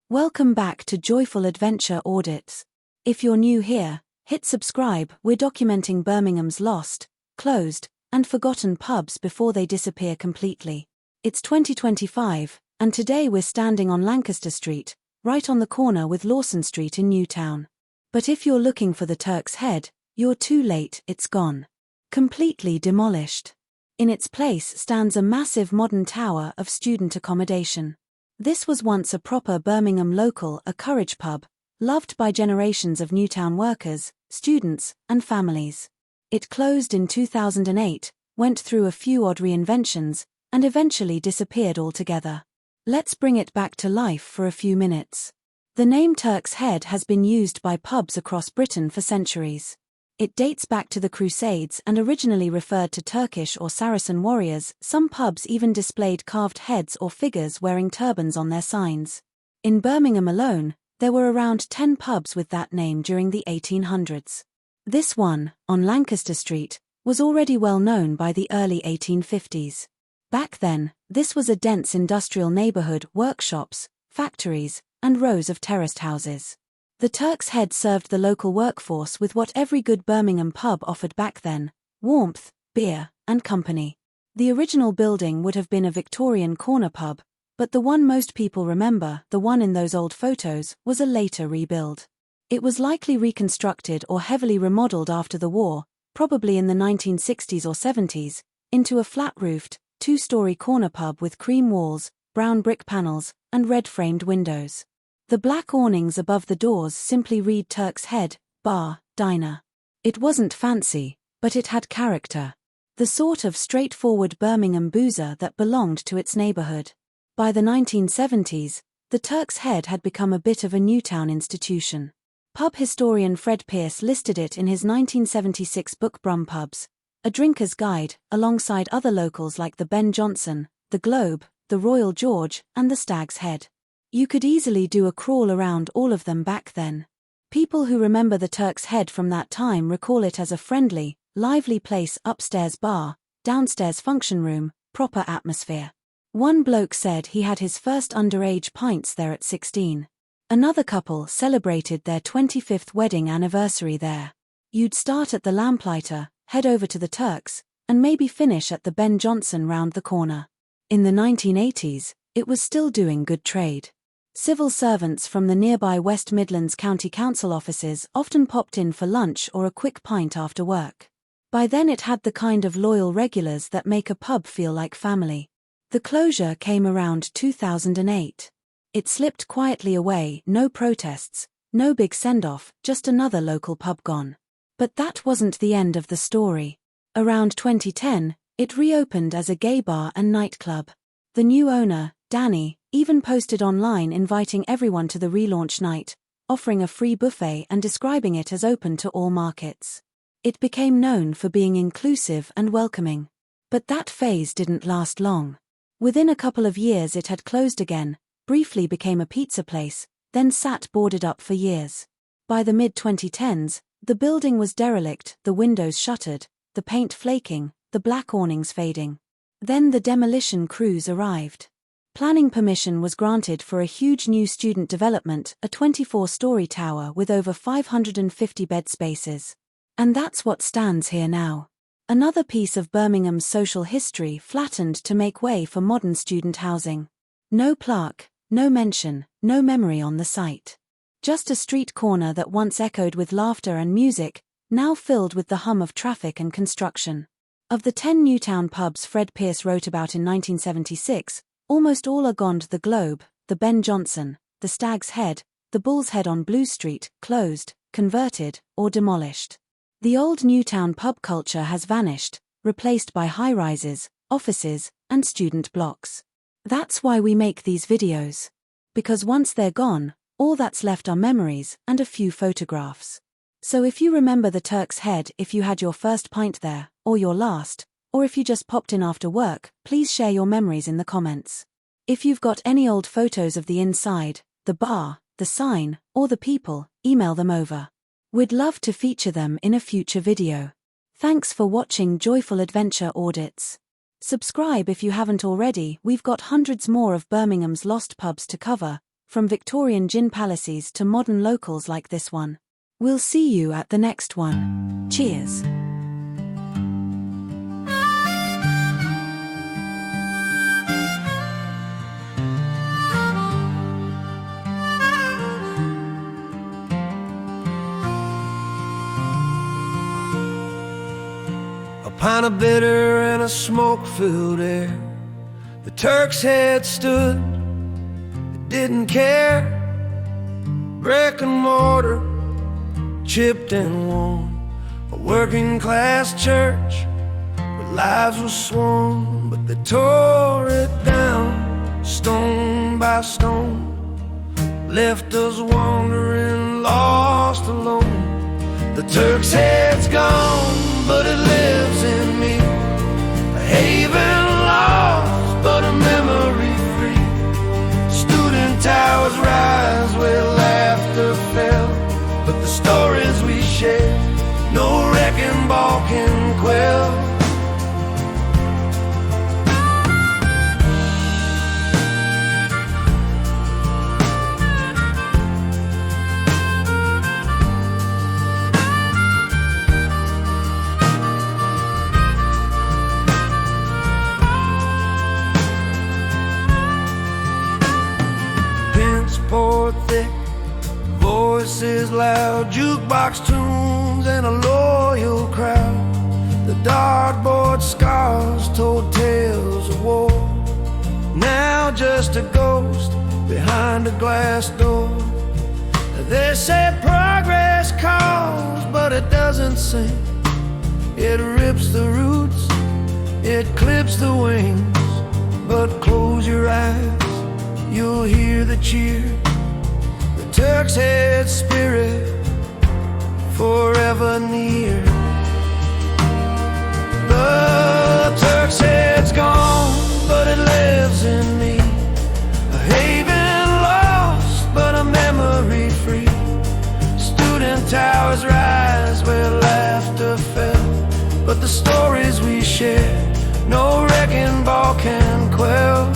Welcome back to Joyful Adventure Audits. If you're new here, hit subscribe. We're documenting Birmingham's lost, closed, and forgotten pubs before they disappear completely. It's 2025, and today we're standing on Lancaster Street, right on the corner with Lawson Street in Newtown. But if you're looking for the Turks Head, you're too late. It's gone. Completely demolished. In its place stands a massive modern tower of student accommodation. This was once a proper Birmingham local, a courage pub, loved by generations of Newtown workers, students, and families. It closed in 2008, went through a few odd reinventions, and eventually disappeared altogether. Let's bring it back to life for a few minutes. The name Turks Head has been used by pubs across Britain for centuries. It dates back to the Crusades and originally referred to Turkish or Saracen warriors. Some pubs even displayed carved heads or figures wearing turbans on their signs. In Birmingham alone, there were around 10 pubs with that name during the 1800s. This one, on Lancaster Street, was already well known by the early 1850s. Back then, this was a dense industrial neighborhood, workshops, factories, and rows of terraced houses. The Turks Head served the local workforce with what every good Birmingham pub offered back then: warmth, beer, and company. The original building would have been a Victorian corner pub, but the one most people remember, the one in those old photos, was a later rebuild. It was likely reconstructed or heavily remodeled after the war, probably in the 1960s or 70s, into a flat-roofed, two-story corner pub with cream walls, brown brick panels, and red-framed windows. The black awnings above the doors simply read Turks Head, Bar, Diner. It wasn't fancy, but it had character. The sort of straightforward Birmingham boozer that belonged to its neighborhood. By the 1970s, the Turks Head had become a bit of a Newtown institution. Pub historian Fred Pearce listed it in his 1976 book Brum Pubs, a drinker's guide, alongside other locals like the Ben Jonson, the Globe, the Royal George, and the Stag's Head. You could easily do a crawl around all of them back then. People who remember the Turks Head from that time recall it as a friendly, lively place: upstairs bar, downstairs function room, proper atmosphere. One bloke said he had his first underage pints there at 16. Another couple celebrated their 25th wedding anniversary there. You'd start at the Lamplighter, head over to the Turks, and maybe finish at the Ben Jonson round the corner. In the 1980s, it was still doing good trade. Civil servants from the nearby West Midlands County Council offices often popped in for lunch or a quick pint after work. By then it had the kind of loyal regulars that make a pub feel like family. The closure came around 2008. It slipped quietly away, no protests, no big send-off, just another local pub gone. But that wasn't the end of the story. Around 2010, it reopened as a gay bar and nightclub. The new owner, Danny, even posted online inviting everyone to the relaunch night, offering a free buffet and describing it as open to all markets. It became known for being inclusive and welcoming. But that phase didn't last long. Within a couple of years it had closed again, briefly became a pizza place, then sat boarded up for years. By the mid-2010s, the building was derelict, the windows shuttered, the paint flaking, the black awnings fading. Then the demolition crews arrived. Planning permission was granted for a huge new student development, a 24-story tower with over 550 bed spaces. And that's what stands here now. Another piece of Birmingham's social history flattened to make way for modern student housing. No plaque, no mention, no memory on the site. Just a street corner that once echoed with laughter and music, now filled with the hum of traffic and construction. Of the 10 Newtown pubs Fred Pearce wrote about in 1976, almost all are gone: the Globe, the Ben Jonson, the Stag's Head, the Bull's Head on Blue Street, closed, converted, or demolished. The old Newtown pub culture has vanished, replaced by high-rises, offices, and student blocks. That's why we make these videos. Because once they're gone, all that's left are memories and a few photographs. So if you remember the Turks Head, if you had your first pint there, or your last, or if you just popped in after work, please share your memories in the comments. If you've got any old photos of the inside, the bar, the sign, or the people, email them over. We'd love to feature them in a future video. Thanks for watching Joyful Adventure Audits. Subscribe if you haven't already. We've got hundreds more of Birmingham's lost pubs to cover, from Victorian gin palaces to modern locals like this one. We'll see you at the next one. Cheers. A pint of bitter and a smoke-filled air. The Turks Head stood, it didn't care. Brick and mortar, chipped and worn. A working-class church where lives were sworn. But they tore it down, stone by stone. Left us wandering, lost alone. The Turks Head's gone, but it lives in me. A haven lost, but a memory free. Student towers rise where laughter fell, but the stories we share, no wrecking ball can quell. Poured thick, voices loud, jukebox tunes and a loyal crowd. The dartboard scars told tales of war. Now just a ghost behind a glass door. They say progress calls, but it doesn't sing. It rips the roots, it clips the wings. But close your eyes, you'll hear the cheer. The Turks Head spirit forever near. The Turks Head's gone, but it lives in me. A haven lost, but a memory free. Student towers rise where laughter fell, but the stories we share, no wrecking ball can quell.